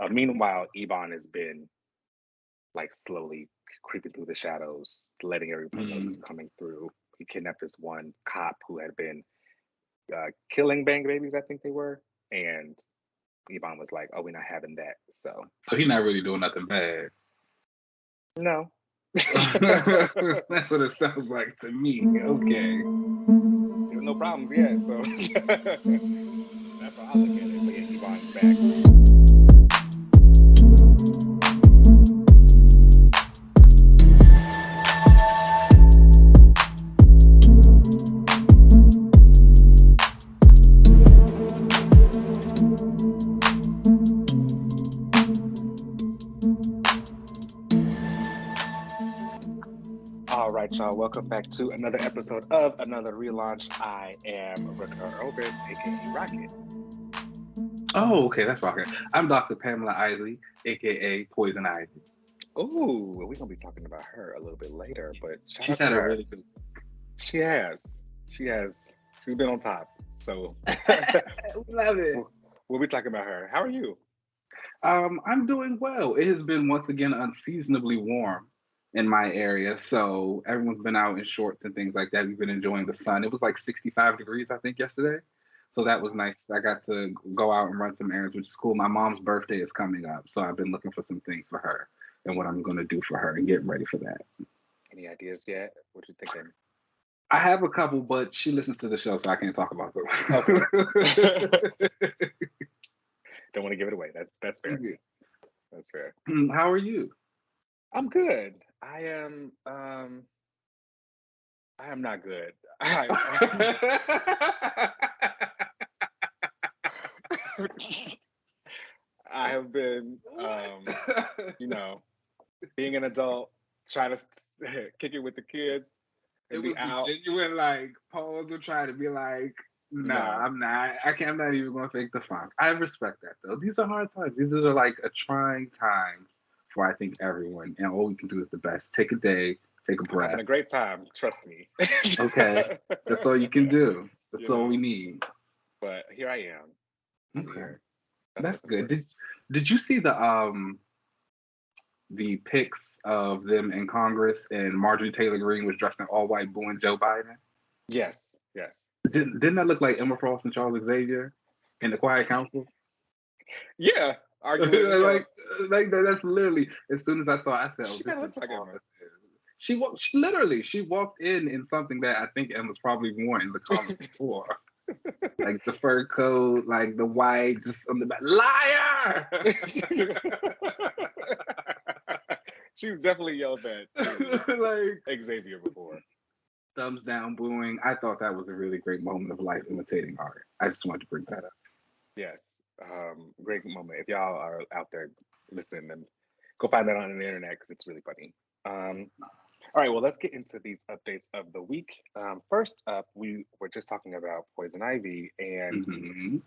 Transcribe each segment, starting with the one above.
Meanwhile, Ebon has been like slowly creeping through the shadows, letting everyone know he's coming through. He kidnapped this one cop who had been killing bang babies, I think they were, and Ebon was like, "Oh, we're not having that." So he's not really doing nothing bad. No. That's what it sounds like to me. Okay. There's no problems yet, so that's how I look at it. But yeah, Ebon's back. All right, y'all. Welcome back to another episode of another relaunch. I am Ricker Obert, aka Rocket. Oh, okay, that's Rocket. I'm Dr. Pamela Isley, aka Poison Ivy. Oh, we're gonna be talking about her a little bit later, but she's had a really good. She has. She's been on top. So love it. We'll be talking about her. How are you? I'm doing well. It has been once again unseasonably warm in my area, so everyone's been out in shorts and things like that. We've been enjoying the sun. It was like 65 degrees, I think, yesterday. So that was nice. I got to go out and run some errands, which is cool. My mom's birthday is coming up, so I've been looking for some things for her and what I'm going to do for her and getting ready for that. Any ideas yet? What you thinking? I have a couple, but she listens to the show, so I can't talk about them. Okay. Don't want to give it away. That's fair. That's fair. How are you? I'm good. I am not good. I have been being an adult, trying to kick it with the kids. It was a genuine like pause of trying to be like, nah, I'm not. I'm not even going to fake the funk. I respect that though. These are hard times. These are like a trying time for I think everyone, and all we can do is the best. Take a day, take a breath. I'm having a great time. Trust me. Okay, that's all you can do. That's all we need. But here I am. Okay, that's good. Did you see the pics of them in Congress and Marjorie Taylor Greene was dressed in all white booing Joe Biden? Yes. Didn't that look like Emma Frost and Charles Xavier in the Quiet Council? Yeah. Arguably, like that's literally, as soon as I saw it, I said, she kind of looks like Emma. She walked in something that I think Emma's probably worn in the comics before. Like the fur coat, like the white, just on the back. Liar! She's definitely yelled at like Xavier before. Thumbs down, booing. I thought that was a really great moment of life imitating art. I just wanted to bring that up. Yes, great moment. If y'all are out there listening, then go find that on the internet because it's really funny. All right, well, let's get into these updates of the week. First up, we were just talking about Poison Ivy, and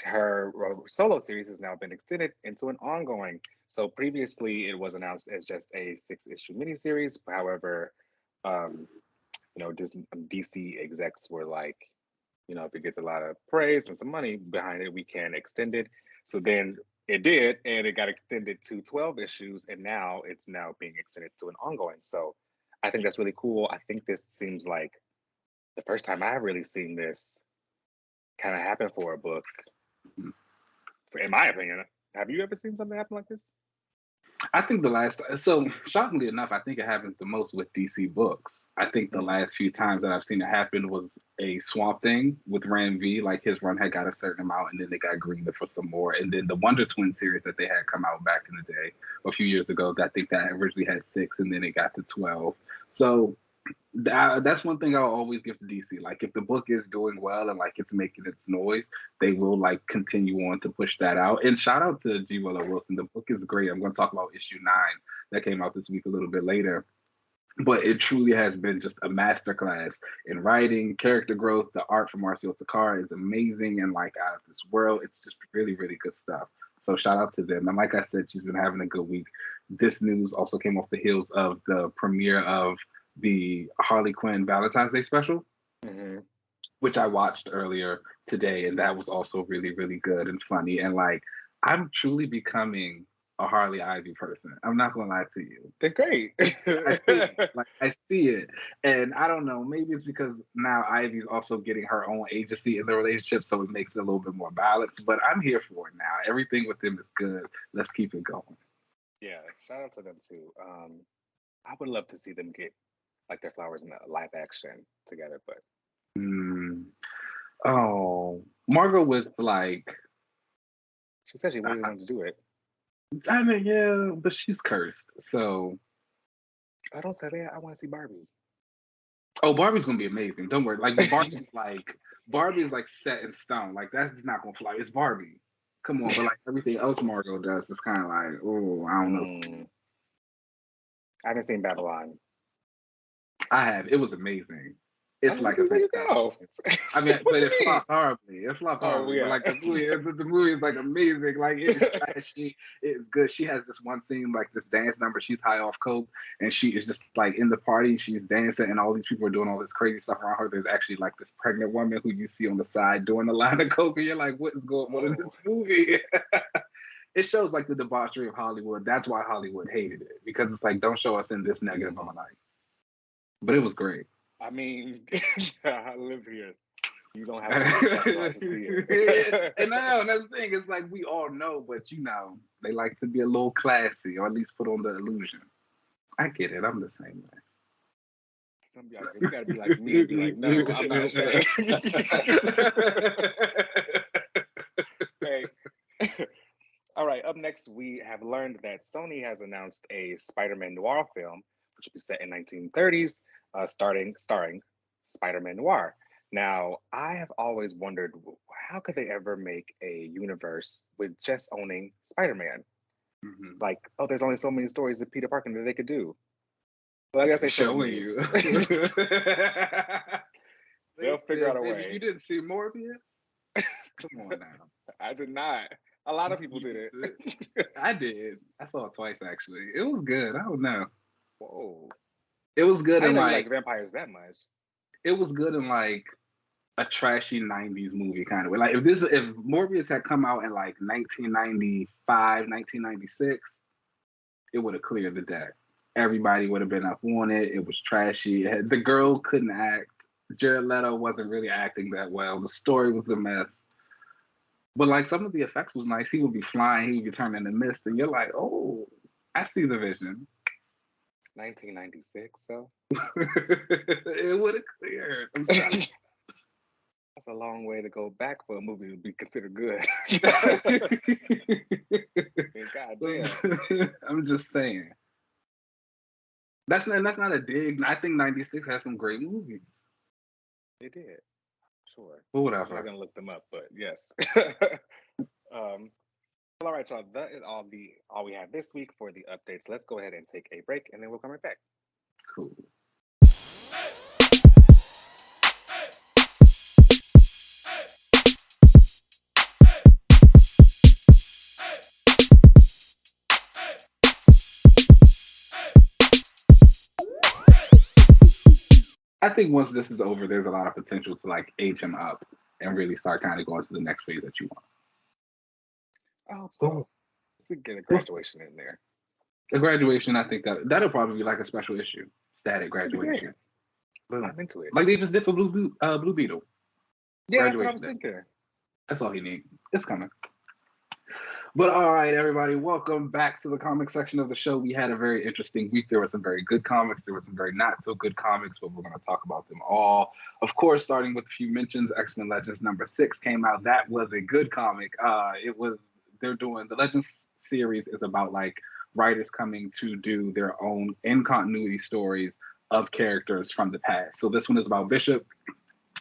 her solo series has now been extended into an ongoing. So previously, it was announced as just a 6-issue miniseries. However, DC execs were like, if it gets a lot of praise and some money behind it, we can extend it. So then it did, and it got extended to 12 issues, and now it's being extended to an ongoing. So I think that's really cool. I think this seems like the first time I've really seen this kind of happen for a book. In my opinion, have you ever seen something happen like this? I think shockingly enough, I think it happens the most with DC books. I think the last few times that I've seen it happen was a Swamp Thing with Ram V. Like his run had got a certain amount, and then they got greenlit for some more. And then the Wonder Twin series that they had come out back in the day, a few years ago, I think that originally had 6, and then it got to 12. So that's one thing I'll always give to DC. Like if the book is doing well and like it's making its noise, they will like continue on to push that out. And shout out to G. Willow Wilson. The book is great. I'm going to talk about issue 9 that came out this week a little bit later. But it truly has been just a masterclass in writing, character growth. The art from Marcel Takara is amazing and like out of this world. It's just really, really good stuff. So shout out to them. And like I said, she's been having a good week. This news also came off the heels of the premiere of the Harley Quinn Valentine's Day special, which I watched earlier today, and that was also really, really good and funny. And like, I'm truly becoming a Harley Ivy person. I'm not gonna lie to you. They're great. I see it. Like I see it. And I don't know, maybe it's because now Ivy's also getting her own agency in the relationship, so it makes it a little bit more balanced. But I'm here for it now. Everything with them is good. Let's keep it going. Yeah, shout out to them too. I would love to see them get like their flowers in the live action together, but Mm. Oh, Margot with like, she said she really I, wanted to do it. I mean, yeah, but she's cursed. So, I don't say that. I want to see Barbie. oh, Barbie's gonna be amazing. Don't worry. Barbie's like set in stone. Like that's not gonna fly. It's Barbie. Come on, but like everything else Margot does, it's kind of like, oh, I don't know. I haven't seen Babylon. I have. It was amazing. It's like a There you fantastic. go. I mean, What but you it mean? flopped horribly. It flopped Oh horribly. But yeah. like the movie is like amazing. Like it's trashy. It's good. She has this one scene, like this dance number. She's high off coke, and she is just like in the party. She's dancing, and all these people are doing all this crazy stuff around her. There's actually like this pregnant woman who you see on the side doing a line of coke, and you're like, what is going on in Oh. this movie? It shows like the debauchery of Hollywood. That's why Hollywood hated it, because it's like, don't show us in this negative of a light. But it was great. I mean, I live here. You don't have to see it. And now that's the thing. It's like we all know, but they like to be a little classy, or at least put on the illusion. I get it. I'm the same way. Some of y'all, you gotta be like me and be like, no, I'm not okay. Hey. All right, up next, we have learned that Sony has announced a Spider-Man Noir film, which will be set in 1930s, starring Spider-Man Noir. Now, I have always wondered, how could they ever make a universe with just owning Spider-Man? Mm-hmm. Like, oh, there's only so many stories of Peter Parker that they could do. Well, I guess they showing me. you. They'll figure out a way. You didn't see Morbius? Come on now. I did not. A lot of people did it. I did. I saw it twice actually. It was good. I don't know. Whoa. It was good I in didn't know like you like vampires that much. It was good in like a trashy 90s movie kind of way. Like if Morbius had come out in like 1995, 1996, it would have cleared the deck. Everybody would have been up on it. It was trashy. The girl couldn't act. Jared Leto wasn't really acting that well. The story was a mess. But like some of the effects was nice. He would be flying, he would be turning into mist, and you're like, oh, I see the vision. 1996, so it would have cleared. That's a long way to go back for a movie to be considered good. God damn. I'm just saying. That's not a dig. I think 96 has some great movies. They did. Sure. But whatever. I'm not gonna look them up, but yes. All right, y'all. That is all we have this week for the updates. Let's go ahead and take a break, and then we'll come right back. Cool. I think once this is over, there's a lot of potential to like age him up and really start kind of going to the next phase that you want. I hope so. Just to get a graduation in there. A graduation, I think that'll probably be like a special issue. Static graduation. I'm into it. Like they just did for Blue Beetle. Yeah, that's what I was thinking. That's all he needs. It's coming. But all right, everybody, welcome back to the comic section of the show. We had a very interesting week. There were some very good comics. There were some very not so good comics, but we're going to talk about them all. Of course, starting with a few mentions, X-Men Legends #6 came out. That was a good comic. They're doing the Legends series is about like writers coming to do their own in continuity stories of characters from the past. So this one is about Bishop.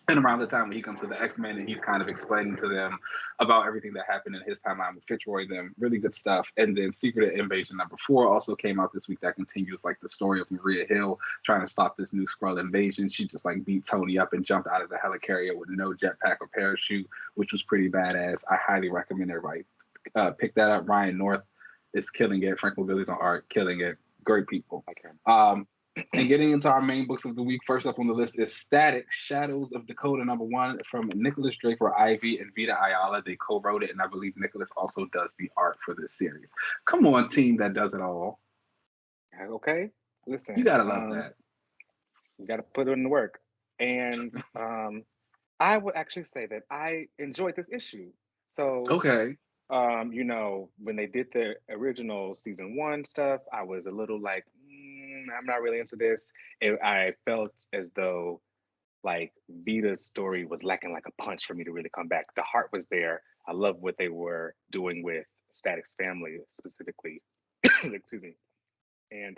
And around the time when he comes to the X-Men and he's kind of explaining to them about everything that happened in his timeline with Fitzroy, them really good stuff. And then Secret Invasion #4 also came out this week. That continues like the story of Maria Hill trying to stop this new Skrull invasion. She just like beat Tony up and jumped out of the helicarrier with no jetpack or parachute, which was pretty badass. I highly recommend everybody pick that up. Ryan North is killing it. Frank Mobili's on art, killing it. Great people. And getting into our main books of the week, first up on the list is Static, Shadows of Dakota, #1, from Nikolas, Draper-Ivey, and Vita Ayala. They co-wrote it, and I believe Nikolas also does the art for this series. Come on, team that does it all. Okay, listen, You gotta love that. you got to put in the work. And I would actually say that I enjoyed this issue. So, Okay. when they did the original season 1 stuff, I was a little like, I'm not really into this. I felt as though like Vita's story was lacking like a punch for me to really come back. The heart was there. I love what they were doing with Static's family specifically. Excuse me. And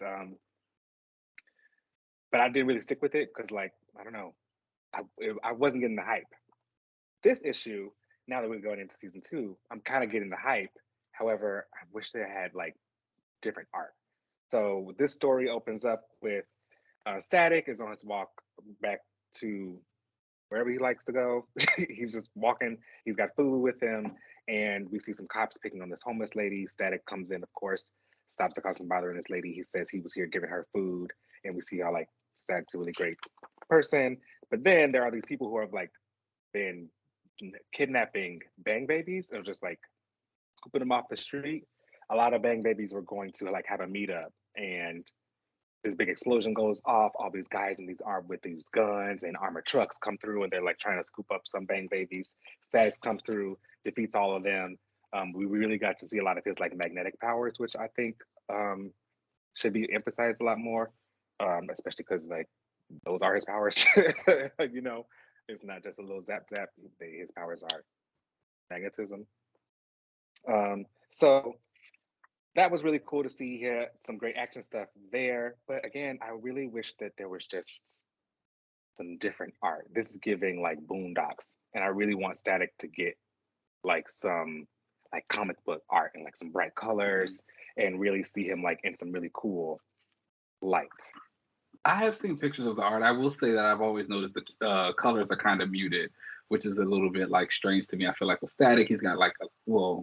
but I didn't really stick with it because, like, I don't know, I wasn't getting the hype. This issue, now that we're going into season 2, I'm kind of getting the hype. However, I wish they had like different art. So this story opens up with Static is on his walk back to wherever he likes to go. He's just walking. He's got food with him, and we see some cops picking on this homeless lady. Static comes in, of course, stops the cops from bothering this lady. He says he was here giving her food, and we see how like Static's a really great person. But then there are these people who have like been kidnapping bang babies or just like scooping them off the street. A lot of bang babies were going to like have a meetup, and this big explosion goes off. All these guys in these armed with these guns and armored trucks come through, and they're like trying to scoop up some bang babies. Static comes through, defeats all of them. We really got to see a lot of his like magnetic powers, which I think should be emphasized a lot more, especially because like those are his powers. It's not just a little zap zap. His powers are magnetism. So that was really cool to see here. Some great action stuff there. But again, I really wish that there was just some different art. This is giving like Boondocks, and I really want Static to get like some like comic book art and like some bright colors, and really see him like in some really cool light. I have seen pictures of the art. I will say that I've always noticed the colors are kind of muted, which is a little bit like strange to me. I feel like with Static, he's got like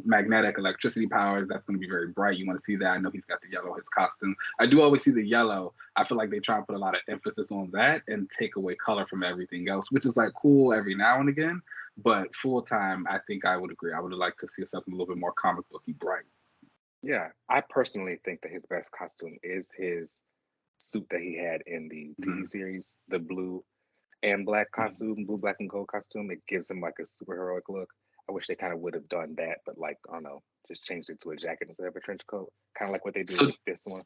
magnetic electricity powers. That's going to be very bright. You want to see that. I know he's got the yellow, his costume. I do always see the yellow. I feel like they try and put a lot of emphasis on that and take away color from everything else, which is like cool every now and again. But full time, I think I would agree. I would like to see something a little bit more comic booky bright. Yeah, I personally think that his best costume is his suit that he had in the TV series, the blue and black costume, blue, black, and gold costume. It gives him like a superheroic look. I wish they kind of would have done that, but like, I don't know, just changed it to a jacket instead of a trench coat, kind of like what they do with this one.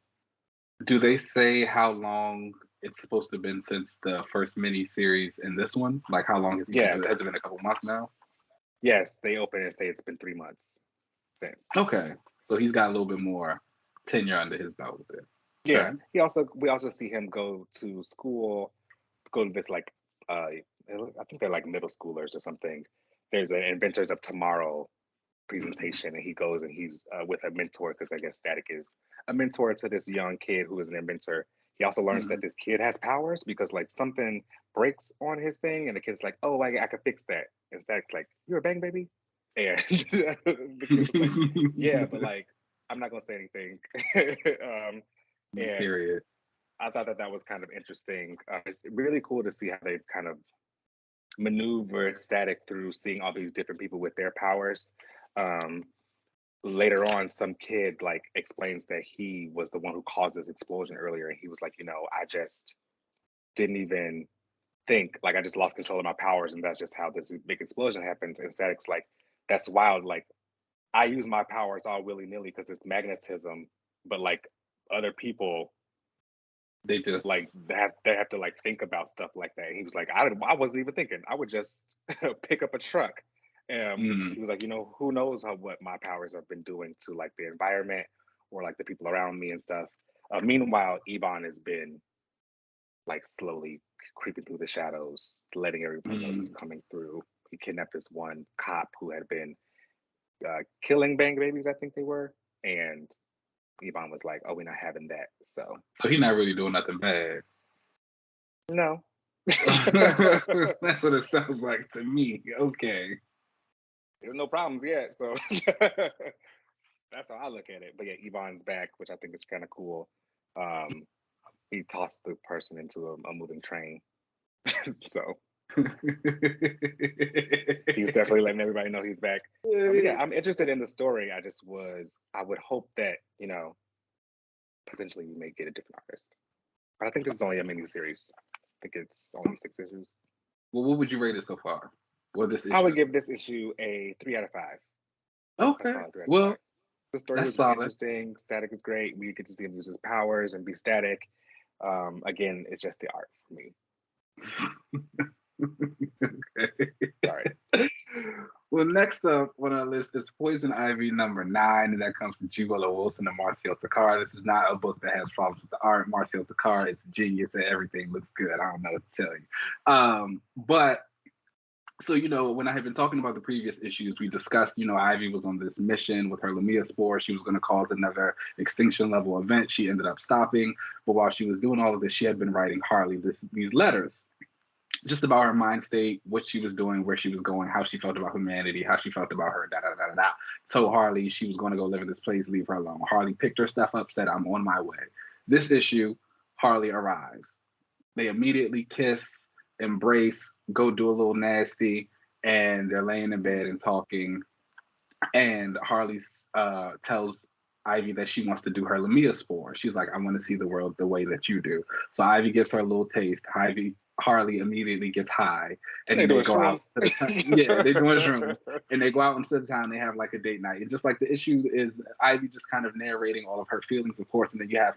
Do they say how long it's supposed to have been since the first mini series in this one? Like how long has it been? A couple months now? Yes, they open and say it's been 3 months since. Okay, so he's got a little bit more tenure under his belt with it. Yeah, we also see him go to school, go to this like I think they're like middle schoolers or something. There's an Inventors of Tomorrow presentation, and he goes and he's with a mentor, because I guess Static is a mentor to this young kid who is an inventor. He also learns that this kid has powers because like something breaks on his thing, and the kid's like, "Oh, I can fix that." And Static's like, "You're a bang baby," and the kid was like, "Yeah, but like I'm not gonna say anything." And Period. I thought that was kind of interesting. It's really cool to see how they've kind of maneuvered Static through seeing all these different people with their powers. Later on, some kid like explains that he was the one who caused this explosion earlier, and he was like, I just didn't even think, like I just lost control of my powers, and that's just how this big explosion happens. And Static's like, that's wild. Like I use my powers all willy nilly because it's magnetism, but like other people, they just like they have to like think about stuff like that. And he was like, I wasn't even thinking. I would just pick up a truck. He was like, who knows what my powers have been doing to like the environment or like the people around me and stuff. Meanwhile, Ebon has been like slowly creeping through the shadows, letting everyone know he's coming through. He kidnapped this one cop who had been killing bang babies, I think they were, and Ebon was like, "Oh, we're not having that." So he's not really doing nothing bad. No. That's what it sounds like to me. Okay. There's no problems yet, so that's how I look at it. But yeah, Ebon's back, which I think is kind of cool. he tossed the person into a moving train. So he's definitely letting everybody know he's back. Yeah, I'm interested in the story. I would hope that, potentially we may get a different artist. But I think this is only a mini series. I think it's only 6 issues. Well, what would you rate it so far? Or this issue? I would give this issue a 3 out of 5. Okay. A solid 3 out of Well, 5. The story that's was really solid. interesting. Static is great. We get to see him use his powers and be Static. Again, it's just the art for me. Okay. Sorry. Well, next up on our list is Poison Ivy number 9, and that comes from G. Willow Wilson and Marcel Takara. This is not a book that has problems with the art. Marcel Takara is genius and everything looks good. I don't know what to tell you. But so, when I had been talking about the previous issues, we discussed, Ivy was on this mission with her Lamia spore. She was going to cause another extinction level event. She ended up stopping. But while she was doing all of this, she had been writing Harley these letters just about her mind state, what she was doing, where she was going, how she felt about humanity, how she felt about her, da-da-da-da-da. Told Harley she was going to go live in this place, leave her alone. Harley picked her stuff up, said, I'm on my way. This issue, Harley arrives. They immediately kiss, embrace, go do a little nasty, and they're laying in bed and talking. And Harley tells Ivy that she wants to do her Lamia spore. She's like, I want to see the world the way that you do. So Ivy gives her a little taste. Harley immediately gets high, and then they go out to the town. Yeah, they're doing shrooms, and they go out into the town. They have like a date night, and just like the issue is Ivy just kind of narrating all of her feelings, of course, and then you have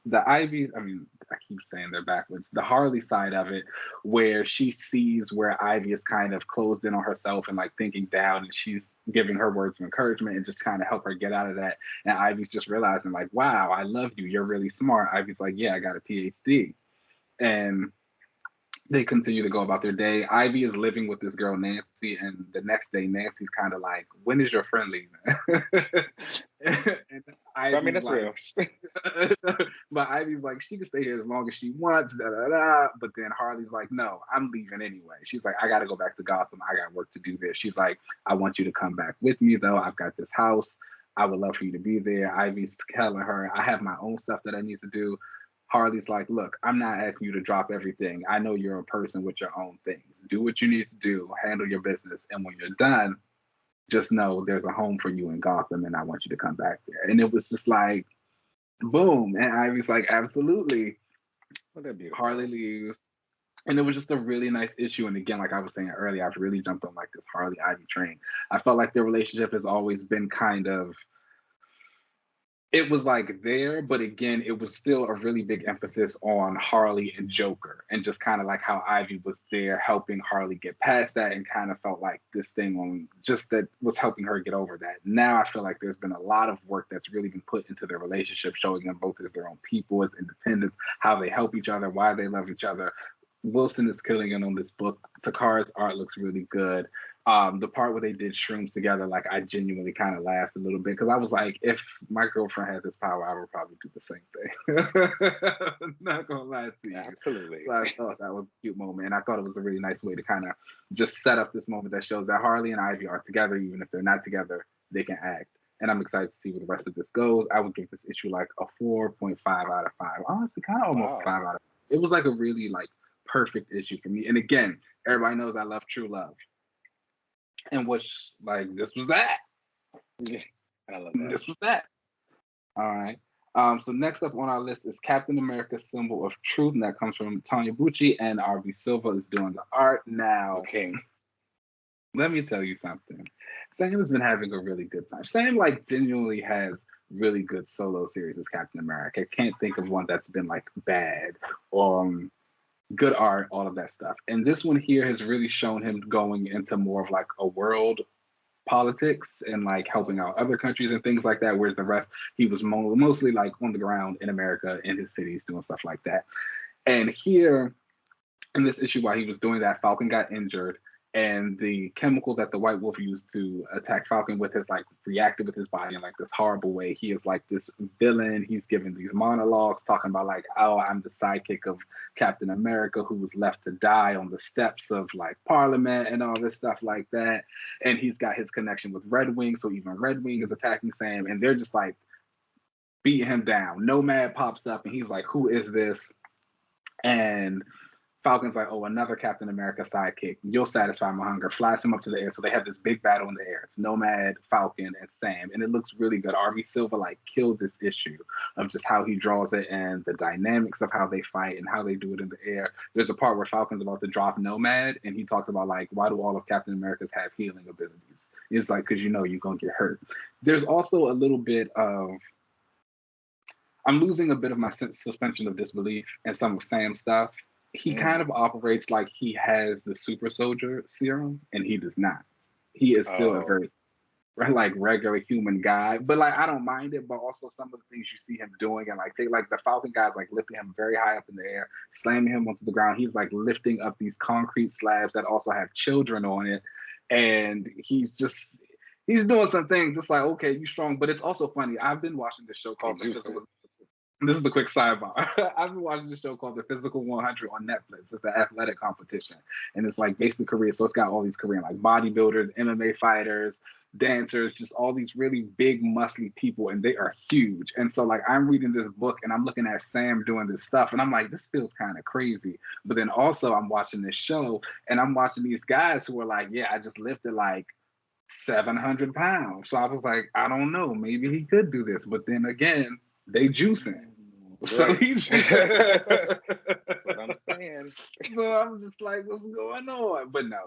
the Ivy. I mean, I keep saying they're backwards. The Harley side of it, where she sees where Ivy is kind of closed in on herself and like thinking down, and she's giving her words of encouragement and just kind of help her get out of that. And Ivy's just realizing like, wow, I love you. You're really smart. Ivy's like, yeah, I got a PhD, and they continue to go about their day. Ivy is living with this girl, Nancy, and the next day, Nancy's kind of like, when is your friend leaving? And I mean, that's like, real. but Ivy's like, she can stay here as long as she wants, da, da, da. But then Harley's like, no, I'm leaving anyway. She's like, I got to go back to Gotham. I got work to do there. She's like, I want you to come back with me, though. I've got this house. I would love for you to be there. Ivy's telling her, I have my own stuff that I need to do. Harley's like, look, I'm not asking you to drop everything. I know you're a person with your own things. Do what you need to do, handle your business. And when you're done, just know there's a home for you in Gotham and I want you to come back there. And it was just like, boom. And Ivy's like, absolutely. Harley leaves. And it was just a really nice issue. And again, like I was saying earlier, I've really jumped on like this Harley Ivy train. I felt like their relationship has always been kind of, it was like there, but again, it was still a really big emphasis on Harley and Joker, and just kind of like how Ivy was there helping Harley get past that, and kind of felt like this thing on just that was helping her get over that. Now I feel like there's been a lot of work that's really been put into their relationship, showing them both as their own people, as independents, how they help each other, why they love each other. Wilson is killing it on this book. Takara's art looks really good. The part where they did shrooms together, like I genuinely kind of laughed a little bit because I was like, if my girlfriend had this power, I would probably do the same thing. Not gonna lie to you. Absolutely. So I thought that was a cute moment, and I thought it was a really nice way to kind of just set up this moment that shows that Harley and Ivy are together, even if they're not together, they can act. And I'm excited to see where the rest of this goes. I would give this issue like a 4.5 out of 5. Honestly, kind of almost 5 out of 5. It was like a really like perfect issue for me. And again, everybody knows I love True Love. And which, like, this was that. Yeah, I love that. This was that. All right. So next up on our list is Captain America's Symbol of Truth, and that comes from Tonyebuchi, and R.B. Silva is doing the art now. Okay. Let me tell you something. Sam has been having a really good time. Sam, like, genuinely has really good solo series as Captain America. I can't think of one that's been, like, bad or good art, all of that stuff. And this one here has really shown him going into more of like a world politics and like helping out other countries and things like that, whereas the rest, he was mostly like on the ground in America, in his cities, doing stuff like that. And here in this issue, while he was doing that, Falcon got injured, and the chemical that the White Wolf used to attack Falcon with has like reacted with his body in like this horrible way. He is like this villain. He's giving these monologues talking about like, oh, I'm the sidekick of Captain America who was left to die on the steps of like Parliament and all this stuff like that. And he's got his connection with Red Wing, so even Red Wing is attacking Sam, and they're just like beat him down. Nomad pops up and he's like, who is this? And Falcon's like, oh, another Captain America sidekick. You'll satisfy my hunger. Flies him up to the air. So they have this big battle in the air. It's Nomad, Falcon, and Sam. And it looks really good. R.V. Silva like killed this issue of just how he draws it and the dynamics of how they fight and how they do it in the air. There's a part where Falcon's about to drop Nomad and he talks about like, why do all of Captain America's have healing abilities? It's like, because you know you're going to get hurt. There's also a little bit of, I'm losing a bit of my suspension of disbelief in some of Sam's stuff. He kind of operates like he has the super soldier serum, and he does not. He is still a very like regular human guy, but like I don't mind it. But also some of the things you see him doing, and like take like the Falcon guys like lifting him very high up in the air, slamming him onto the ground. He's like lifting up these concrete slabs that also have children on it, and he's doing some things. Just like okay, you strong, but it's also funny. I've been watching this show called This is the quick sidebar. I've been watching this show called The Physical 100 on Netflix. It's an athletic competition. And it's like based in Korea. So it's got all these Korean like bodybuilders, MMA fighters, dancers, just all these really big, muscly people. And they are huge. And so like I'm reading this book and I'm looking at Sam doing this stuff. And I'm like, this feels kind of crazy. But then also I'm watching this show and I'm watching these guys who are like, yeah, I just lifted like 700 pounds. So I was like, I don't know. Maybe he could do this. But then again, they juicing. Right. So that's what I'm saying. So I'm just like, what's going on? But no,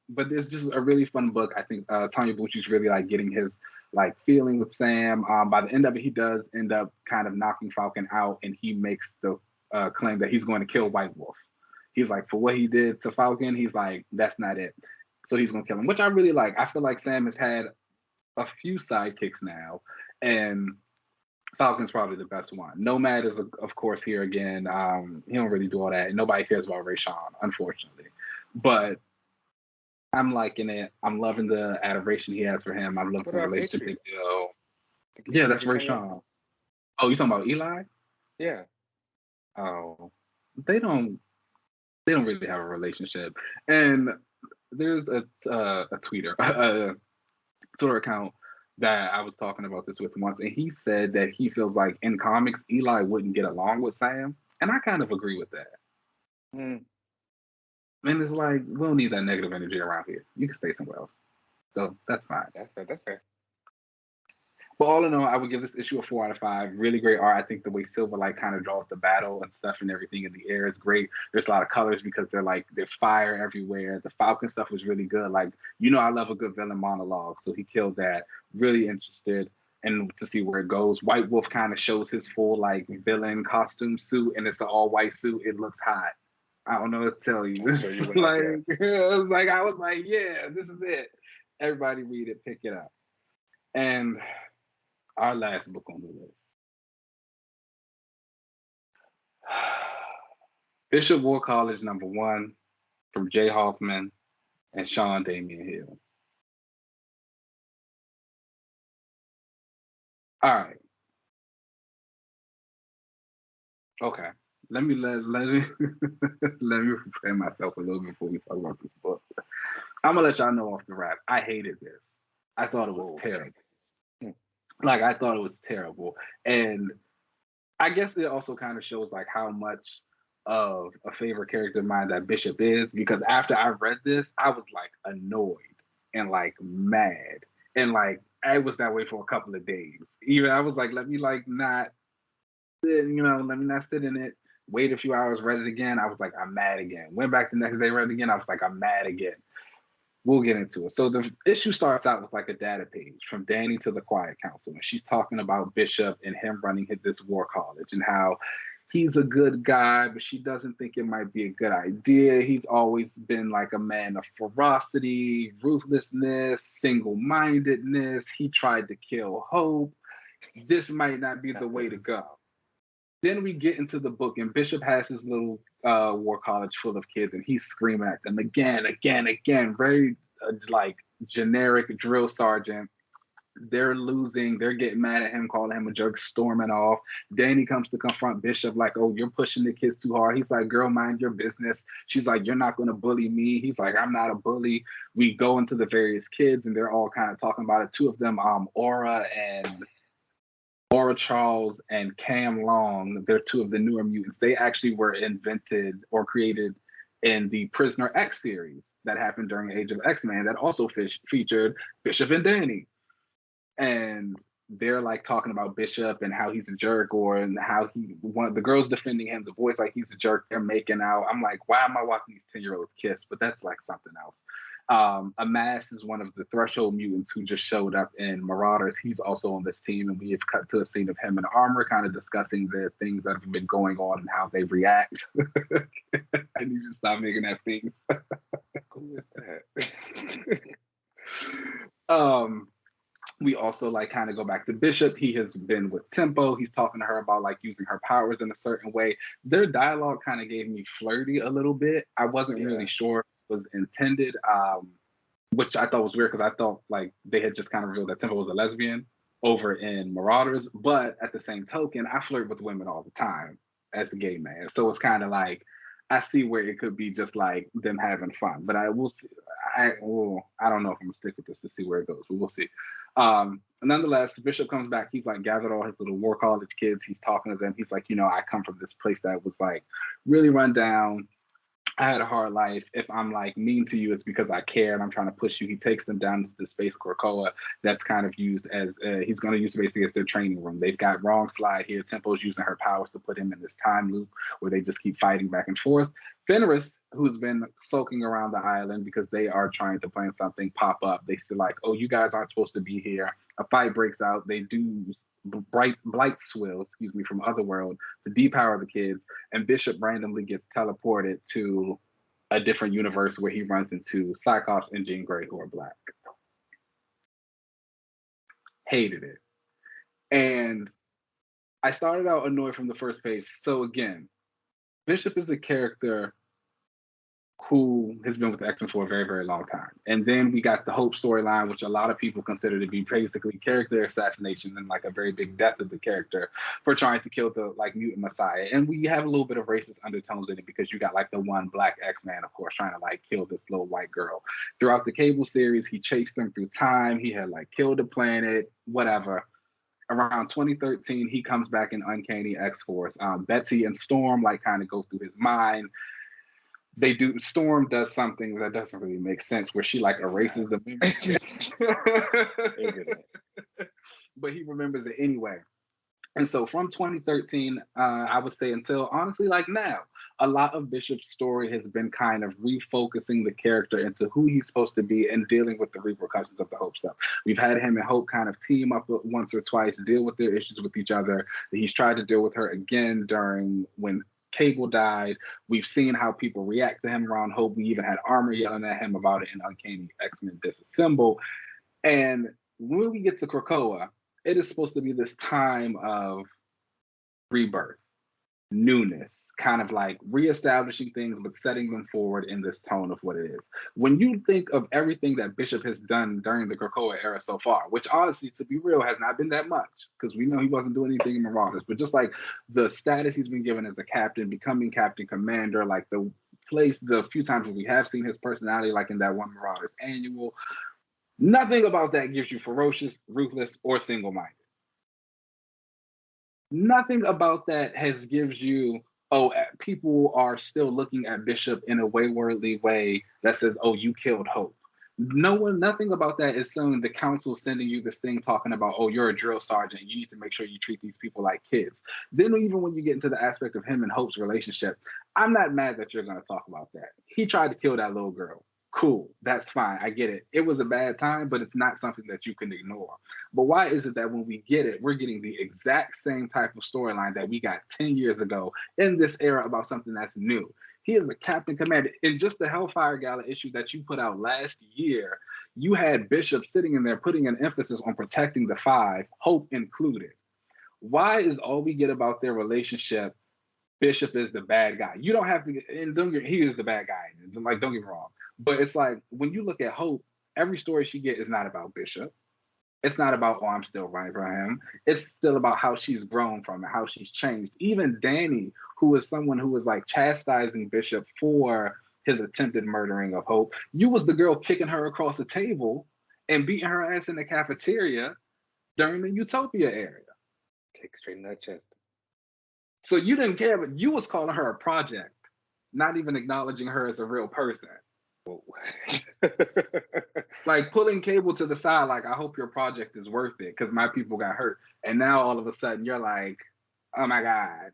but it's just a really fun book. I think Tonyebuchi's really like getting his like feeling with Sam. By the end of it, he does end up kind of knocking Falcon out, and he makes the claim that he's going to kill White Wolf. He's like, for what he did to Falcon, he's like, that's not it. So he's gonna kill him, which I really like. I feel like Sam has had a few sidekicks now, and Falcon's probably the best one. Nomad is, of course, here again. He don't really do all that. Nobody cares about Ray Sean, unfortunately. But I'm liking it. I'm loving the adoration he has for him. I'm loving the relationship. Yeah, that's Ray Sean. Oh, you talking about Eli? Yeah. Oh, they don't really have a relationship. And there's a tweeter, a Twitter account that I was talking about this with once, and he said that he feels like in comics, Eli wouldn't get along with Sam, and I kind of agree with that. And it's like, we don't need that negative energy around here. You can stay somewhere else. So that's fine. That's fair. But all in all, I would give this issue a 4 out of 5. Really great art. I think the way Silva like kind of draws the battle and stuff and everything in the air is great. There's a lot of colors because they're like there's fire everywhere. The Falcon stuff was really good. Like, you know, I love a good villain monologue, so he killed that. Really interested and to see where it goes. White Wolf kind of shows his full like villain costume suit, and it's an all white suit. It looks hot. I don't know what to tell you. I was like, yeah, this is it. Everybody read it, pick it up. And our last book on the list. Bishop War College #1 from Jay Hoffman and Sean Damien Hill. All right. Okay. Let me let me prepare myself a little bit before we talk about this book. I'm gonna let y'all know off the rap. I hated this. I thought it was terrible. Like, I thought it was terrible. And I guess it also kind of shows like how much of a favorite character of mine that Bishop is, because after I read this, I was like annoyed and like mad. And like I was that way for a couple of days. Even I was like, let me like not sit, let me not sit in it. Wait a few hours, read it again. I was like, I'm mad again. Went back the next day, read it again. I was like, I'm mad again. We'll get into it. So the issue starts out with like a data page from Danny to the Quiet Council. And she's talking about Bishop and him running this war college and how he's a good guy, but she doesn't think it might be a good idea. He's always been like a man of ferocity, ruthlessness, single-mindedness. He tried to kill Hope. This might not be the way to go. Then we get into the book, and Bishop has his little war college full of kids, and he's screaming at them again. Very like generic drill sergeant. They're losing. They're getting mad at him, calling him a jerk, storming off. Danny comes to confront Bishop like, oh, you're pushing the kids too hard. He's like, girl, mind your business. She's like, you're not going to bully me. He's like, I'm not a bully. We go into the various kids, and they're all kind of talking about it. Two of them, Aura and Aura Charles and Cam Long, they're two of the newer mutants. They actually were invented or created in the Prisoner X series that happened during Age of X-Men that also featured Bishop and Danny. And they're like talking about Bishop and how he's a jerk, or and how one of the girls defending him, the boys like he's a jerk, they're making out. I'm like, why am I watching these 10-year-olds kiss? But that's like something else. Amass is one of the Threshold mutants who just showed up in Marauders. He's also on this team, and we have cut to a scene of him in armor, kind of discussing the things that have been going on and how they react. And you just stop making that face. Who is that? We also like kind of go back to Bishop. He has been with Tempo. He's talking to her about like using her powers in a certain way. Their dialogue kind of gave me flirty a little bit. I wasn't really sure it was intended, which I thought was weird because I thought like they had just kind of revealed that Tempo was a lesbian over in Marauders. But at the same token, I flirt with women all the time as a gay man. So it's kind of like I see where it could be just like them having fun. But I will see. I don't know if I'm gonna stick with this to see where it goes, but we'll see. Nonetheless, Bishop comes back. He's like gathered all his little war college kids. He's talking to them. He's like, I come from this place that was like really run down. I had a hard life. If I'm like mean to you, it's because I care and I'm trying to push you. He takes them down to the space Krakoa that's kind of used as he's going to use basically as their training room. They've got Wrong Slide here. Tempo's using her powers to put him in this time loop where they just keep fighting back and forth. Fenris, who's been sulking around the island because they are trying to plan something, pop up. They still like, oh, you guys aren't supposed to be here. A fight breaks out. They do Blight Swill, from Otherworld to depower the kids, and Bishop randomly gets teleported to a different universe where he runs into Cyclops and Jean Grey, who are black. Hated it. And I started out annoyed from the first page. So again, Bishop is a character who has been with the X-Men for a very, very long time. And then we got the Hope storyline, which a lot of people consider to be basically character assassination and like a very big death of the character for trying to kill the like mutant messiah. And we have a little bit of racist undertones in it because you got like the one black X-Man, of course, trying to like kill this little white girl. Throughout the Cable series, he chased them through time. He had like killed a planet, whatever. Around 2013, he comes back in Uncanny X-Force. Betsy and Storm like kind of go through his mind. Storm does something that doesn't really make sense where she like erases the memory. But he remembers it anyway. And so from 2013, I would say until honestly like now, a lot of Bishop's story has been kind of refocusing the character into who he's supposed to be and dealing with the repercussions of the Hope stuff. We've had him and Hope kind of team up once or twice, deal with their issues with each other. He's tried to deal with her again during when Cable died. We've seen how people react to him around Hope. We even had Armor yelling at him about it in Uncanny X-Men Disassemble. And when we get to Krakoa, it is supposed to be this time of rebirth, newness, kind of like reestablishing things, but setting them forward in this tone of what it is. When you think of everything that Bishop has done during the Krakoa era so far, which honestly, to be real, has not been that much, because we know he wasn't doing anything in Marauders, but just like the status he's been given as a captain, becoming captain commander, like the few times that we have seen his personality, like in that one Marauders annual, nothing about that gives you ferocious, ruthless, or single-minded. Nothing about that gives you, people are still looking at Bishop in a waywardly way that says, oh, you killed Hope. Nothing about that is saying the council sending you this thing talking about, oh, you're a drill sergeant. You need to make sure you treat these people like kids. Then even when you get into the aspect of him and Hope's relationship, I'm not mad that you're going to talk about that. He tried to kill that little girl. Cool, that's fine. I get it. It was a bad time, but it's not something that you can ignore. But why is it that when we get it, we're getting the exact same type of storyline that we got 10 years ago in this era about something that's new? He is a captain commander. In just the Hellfire Gala issue that you put out last year, you had Bishop sitting in there putting an emphasis on protecting the five, Hope included. Why is all we get about their relationship Bishop is the bad guy? You don't have to, he is the bad guy. Like, don't get me wrong. But it's like, when you look at Hope, every story she gets is not about Bishop. It's not about, oh, I'm still running for him. It's still about how she's grown from it, how she's changed. Even Danny, who is someone who was like chastising Bishop for his attempted murdering of Hope, you was the girl kicking her across the table and beating her ass in the cafeteria during the Utopia era. Kick straight in that chest. So you didn't care, but you was calling her a project, not even acknowledging her as a real person. Whoa. Like pulling Cable to the side, like, I hope your project is worth it because my people got hurt. And now all of a sudden you're like, oh my God,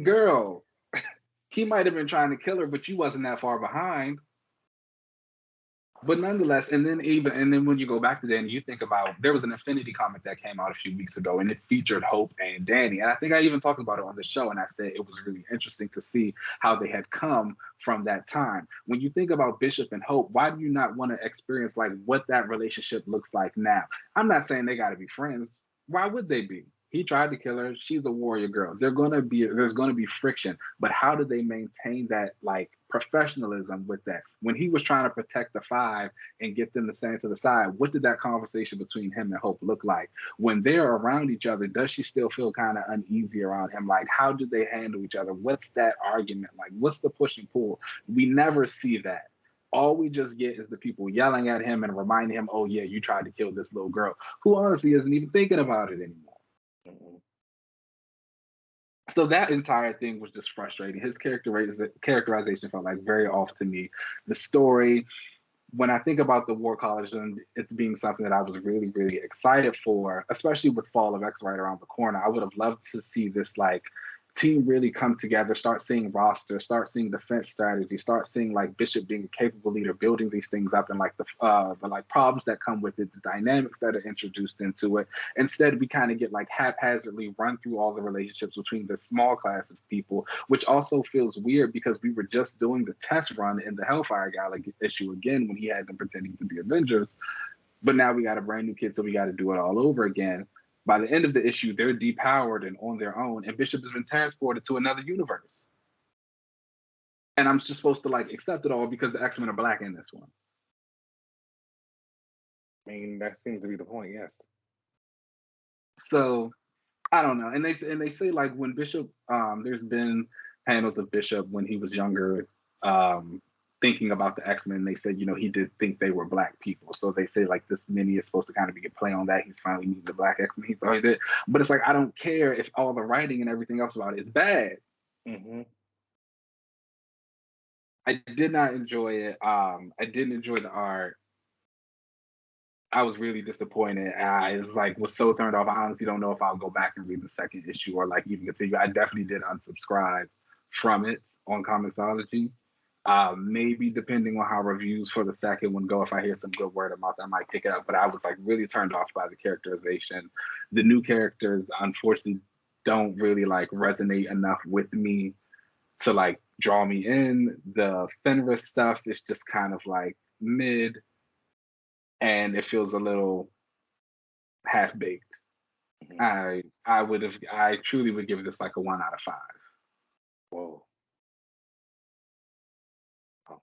girl, he might have been trying to kill her, but you wasn't that far behind. But nonetheless, and then when you go back to that and you think about, there was an Infinity comic that came out a few weeks ago and it featured Hope and Danny. And I think I even talked about it on the show, and I said it was really interesting to see how they had come from that time. When you think about Bishop and Hope, why do you not want to experience like what that relationship looks like now? I'm not saying they got to be friends. Why would they be? He tried to kill her. She's a warrior girl. There's gonna be friction. But how do they maintain that like professionalism with that? When he was trying to protect the five and get them to stand to the side, what did that conversation between him and Hope look like? When they're around each other, does she still feel kind of uneasy around him? Like, how do they handle each other? What's that argument like? What's the push and pull? We never see that. All we just get is the people yelling at him and reminding him, oh yeah, you tried to kill this little girl, who honestly isn't even thinking about it anymore. So that entire thing was just frustrating. His characterization felt like very off to me. The story, when I think about the War College and it's being something that I was really, really excited for, especially with Fall of X right around the corner, I would have loved to see this like team really come together, start seeing roster, start seeing defense strategy, start seeing like Bishop being a capable leader, building these things up, and like the like problems that come with it, the dynamics that are introduced into it. Instead, we kind of get like haphazardly run through all the relationships between the small class of people, which also feels weird because we were just doing the test run in the Hellfire Gala issue again when he had them pretending to be Avengers, but now we got a brand new kid, so we got to do it all over again. By the end of the issue, they're depowered and on their own, and Bishop has been transported to another universe. And I'm just supposed to like accept it all because the X-Men are black in this one. I mean, that seems to be the point, yes. So I don't know. And they say like when Bishop, there's been panels of Bishop when he was younger, thinking about the X-Men. They said, you know, he did think they were black people. So they say like this mini is supposed to kind of be a play on that. He's finally meeting the black X-Men. He thought he did. But it's like, I don't care if all the writing and everything else about it is bad. Mm-hmm. I did not enjoy it. I didn't enjoy the art. I was really disappointed. I was so turned off. I honestly don't know if I'll go back and read the second issue or like even continue. I definitely did unsubscribe from it on Comixology. Maybe depending on how reviews for the second one go, if I hear some good word of mouth, I might pick it up. But I was like really turned off by the characterization. The new characters, unfortunately, don't really like resonate enough with me to like draw me in. The Fenris stuff is just kind of like mid, and it feels a little half baked. Mm-hmm. I truly would give this like a 1 out of 5. Whoa. Oh.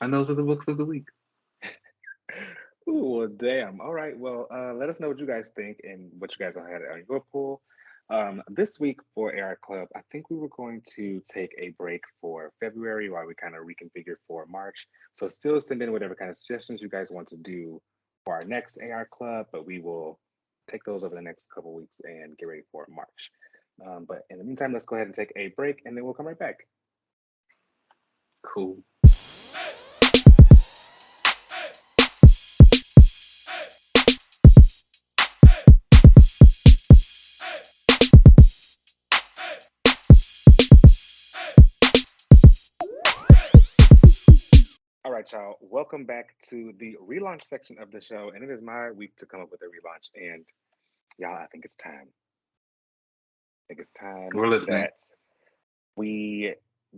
And those are the books of the week. Ooh, well, damn. All right. Well, let us know what you guys think and what you guys had on your pool. This week for AR Club, I think we were going to take a break for February while we kind of reconfigure for March. So still send in whatever kind of suggestions you guys want to do for our next AR Club, but we will take those over the next couple weeks and get ready for March. But in the meantime, let's go ahead and take a break and then we'll come right back. Cool. All right, y'all. Welcome back to the relaunch section of the show. And it is my week to come up with a relaunch. And y'all, I think it's time. I think it's time We're listening. that we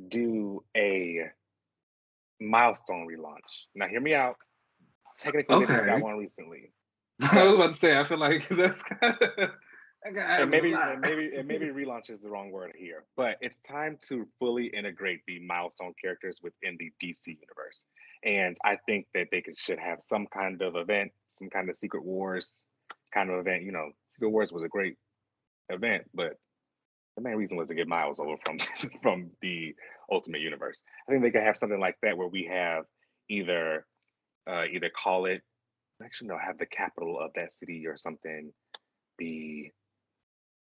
do a Milestone relaunch. Now, hear me out. Technically, they just got Okay. one recently, I was about to say, I feel like that's kind of and maybe relaunch is the wrong word here. But it's time to fully integrate the Milestone characters within the DC universe, and I think that should have some kind of event, some kind of Secret Wars kind of event. You know, Secret Wars was a great event, but the main reason was to get Miles over from from the Ultimate Universe. I think they could have something like that where we have either either call it, actually no, have the capital of that city or something. be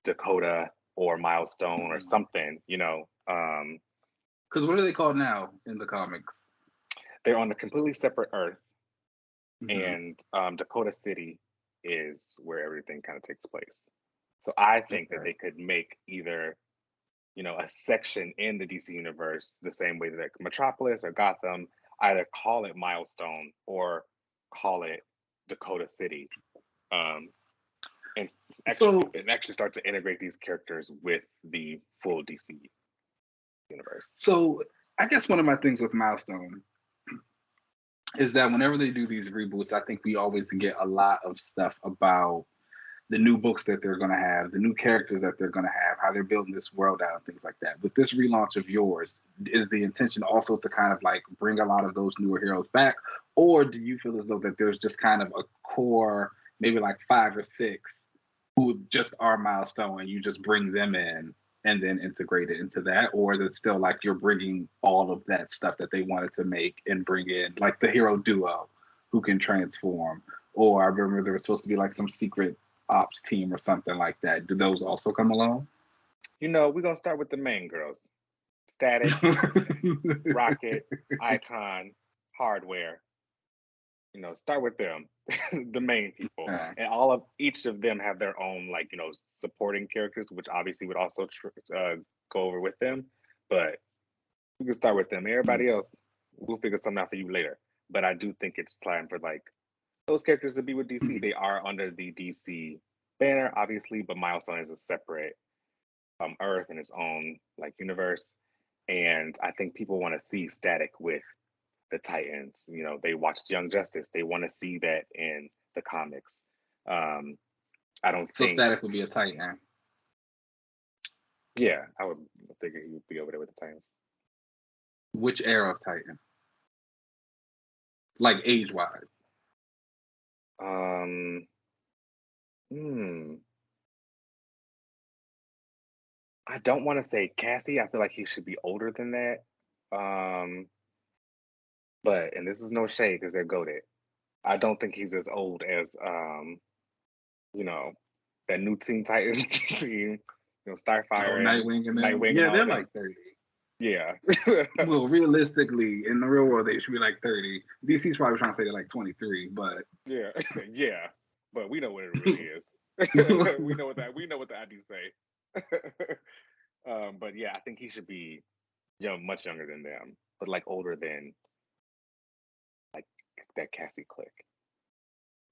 Dakota or Milestone or something, Because what are they called now in the comics? They're on a completely separate Earth, Mm-hmm. and Dakota City is where everything kind of takes place. So I think that Okay. they could make either, a section in the DC universe the same way that Metropolis or Gotham, either call it Milestone or call it Dakota City, um, and So actually start to integrate these characters with the full DC universe. so I guess one of my things with Milestone is that whenever they do these reboots, I think we always get a lot of stuff about the new books that they're going to have, the new characters that they're going to have, how they're building this world out, things like that. With this relaunch of yours, is the intention also to kind of like bring a lot of those newer heroes back, or do you feel as though that there's just kind of a core, maybe like 5 or 6, who just are Milestone, and you just bring them in and then integrate it into that, or is it still like you're bringing all of that stuff that they wanted to make and bring in like the hero duo who can transform? Or I remember there was supposed to be like some secret ops team or something like that. Do those also come along? We're gonna start with the main girls: Static, Rocket, Icon, Hardware. Start with them, the main people, Okay. and each of them have their own supporting characters, which obviously would also go over with them. But we can start with them. Everybody else, we'll figure something out for you later. But I do think it's time for those characters to be with DC. They are under the DC banner, obviously, but Milestone is a separate Earth in its own universe. And I think people want to see Static with the Titans. They watched Young Justice. They want to see that in the comics. I don't So think. Static would be a Titan. Yeah, I would figure he would be over there with the Titans. Which era of Titan? Like age wise. Um, hmm. I don't want to say Cassie. I feel like he should be older than that. Um, and this is no shade because they're goated. I don't think he's as old as you know, that new Teen Titans team, Oh, Starfire and Nightwing and them. Nightwing and Yeah, all they're of them. like 30. Yeah. Well, realistically, in the real world, they should be like 30. DC's probably trying to say they're like 23, but Yeah. Yeah. But we know what it really is. We know what the IDs say. But yeah, I think he should be much younger than them, but older than like that Cassie clique.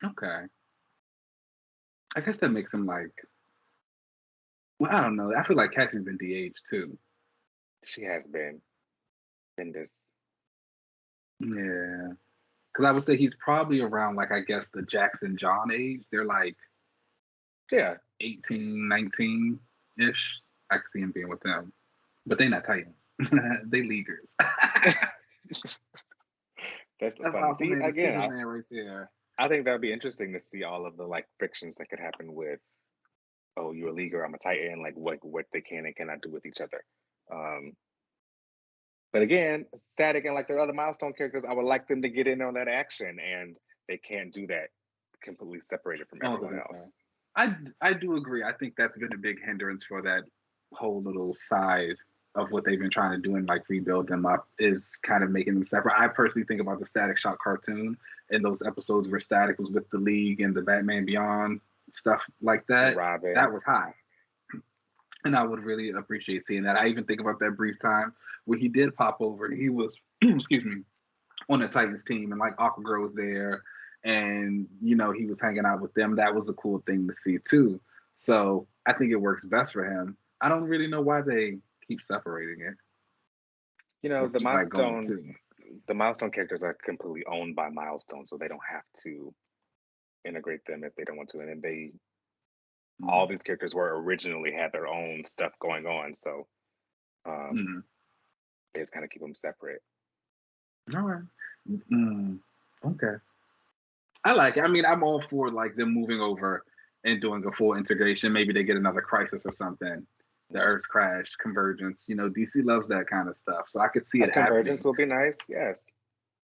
okay. I guess that makes him like, well, I don't know. I feel like Cassie's been de-aged too. She has been in this. Yeah. Because I would say he's probably around, like, I guess the Jackson John age. They're like Yeah. 18, 19 ish. I can see him being with them. But they not Titans. They leaguers. That's the That's funny. See, Aquaman, the again, single man right there. I think that'd be interesting to see all of the frictions that could happen with, oh, you're a leaguer, I'm a Titan, what they can and cannot do with each other. Um, but again, Static and their other Milestone characters, I would like them to get in on that action, and they can't do that completely separated from All everyone the else. I do agree. I think that's been a big hindrance for that whole little side of what they've been trying to do and rebuild them up is kind of making them separate. I personally think about the Static Shock cartoon and those episodes where Static was with the League and the Batman Beyond stuff like that. Robin. That was hot. And I would really appreciate seeing that. I even think about that brief time where he did pop over. He was, excuse me, on the Titans team, and Aquagirl was there, and he was hanging out with them. That was a cool thing to see too. So I think it works best for him. I don't really know why they keep separating it or The keep going Milestone too. the Milestone characters are completely owned by Milestone, so they don't have to integrate them if they don't want to. And then all these characters were originally had their own stuff going on, so Mm-hmm. they just kind of keep them separate. All right. Okay. I like it. I mean, I'm all for them moving over and doing a full integration. Maybe they get another crisis or something. The Earth's crash, convergence. DC loves that kind of stuff, so I could see A it happening. convergence will be nice, yes.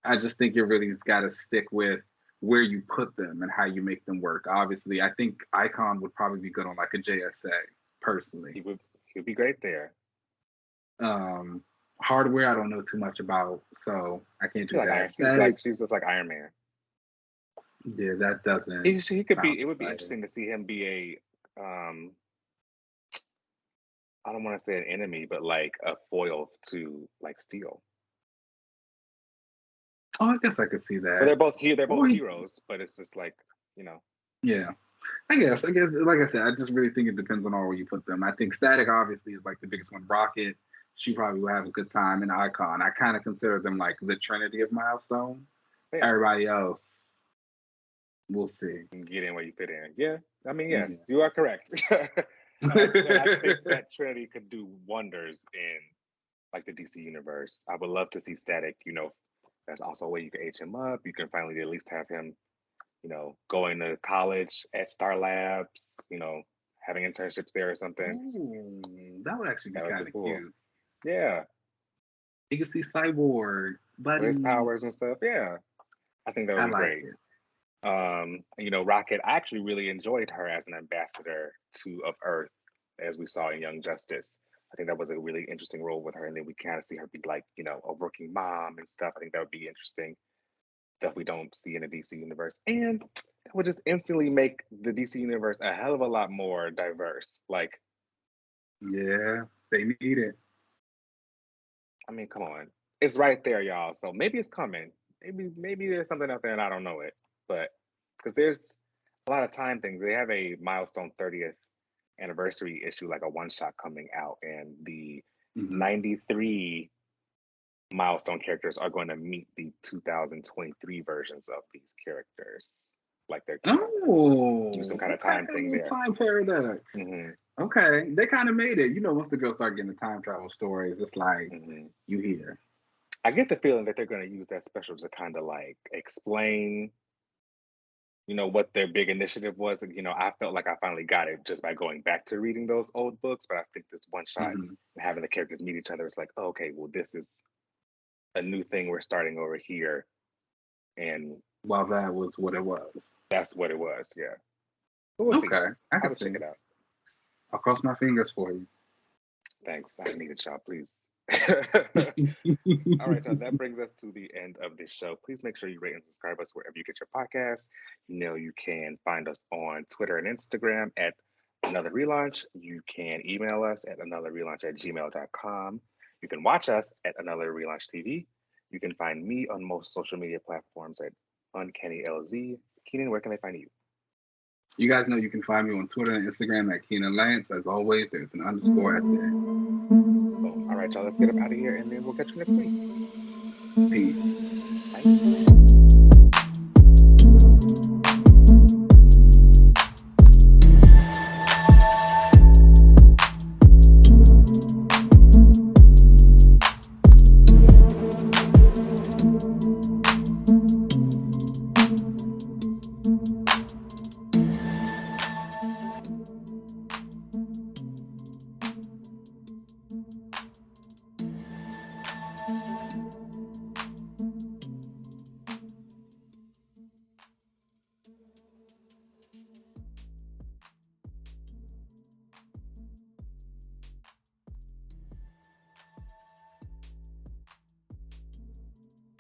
I just think it really's got to stick with where you put them and how you make them work. Obviously, I think Icon would probably be good on like a JSA personally. He would be great there. Hardware, I don't know too much about, so I can't do that. He's just like Iron Man. Yeah, that doesn't. He could be. It would be interesting to see him be a. I don't want to say an enemy, but like a foil to like Steel. Oh, I guess I could see that. But they're both here. They're both heroes, but it's just like, you know. Yeah, I guess. Like I said, I just really think it depends on where you put them. I think Static obviously is like the biggest one. Rocket, she probably will have a good time. And Icon, I kind of consider them like the Trinity of Milestone. Yeah. Everybody else, we'll see. Get in where you fit in. Yeah, I mean, yes, you are correct. I think that Trinity could do wonders in like the DC universe. I would love to see Static. You know, that's also a way you can age him up. You can finally at least have him, you know, going to college at Star Labs. You know, having internships there or something. Ooh, that would actually be kind of cool. Cute. Yeah, you can see Cyborg, but his powers and stuff. Yeah, I think that would be great. You know, Rocket, I actually really enjoyed her as an ambassador of Earth, as we saw in Young Justice. I think that was a really interesting role with her, and then we kind of see her be like, you know, a working mom and stuff. I think that would be interesting. Stuff we don't see in the DC universe, and that would just instantly make the DC universe a hell of a lot more diverse. Like, yeah, they need it. I mean, come on, it's right there, y'all. So maybe it's coming. Maybe there's something out there and I don't know it. But because there's a lot of time things. They have a Milestone 30th anniversary issue, like a one-shot coming out, and the 93 Milestone characters are going to meet the 2023 versions of these characters. Like they're do some kind of time thing there. Time paradox. Okay, they kind of made it. You know, once the girls start getting the time travel stories, it's like you hear. I get the feeling that they're going to use that special to kind of like explain, you know, what their big initiative was. And, you know, I felt like I finally got it just by going back to reading those old books. But I think this one shot and having the characters meet each other, it's like, oh, okay, well, this is a new thing we're starting over here. And well, that was what it was. That's what it was, yeah. But we'll see. I can check it out. I'll cross my fingers for you. Thanks. I need it, y'all, please. All right, y'all, that brings us to the end of this show. Please make sure you rate and subscribe us wherever you get your podcasts. You know, you can find us on Twitter and Instagram at Another Relaunch. You can email us at anotherrelaunch@gmail.com. You can watch us at Another Relaunch TV. You can find me on most social media platforms at UncannyLZ. Keenan, where can they find you? You guys know you can find me on Twitter and Instagram at Keenan Lance. As always, there's an underscore at the end. Boom. All right, y'all, let's get up out of here, and then we'll catch you next week. Peace. Bye.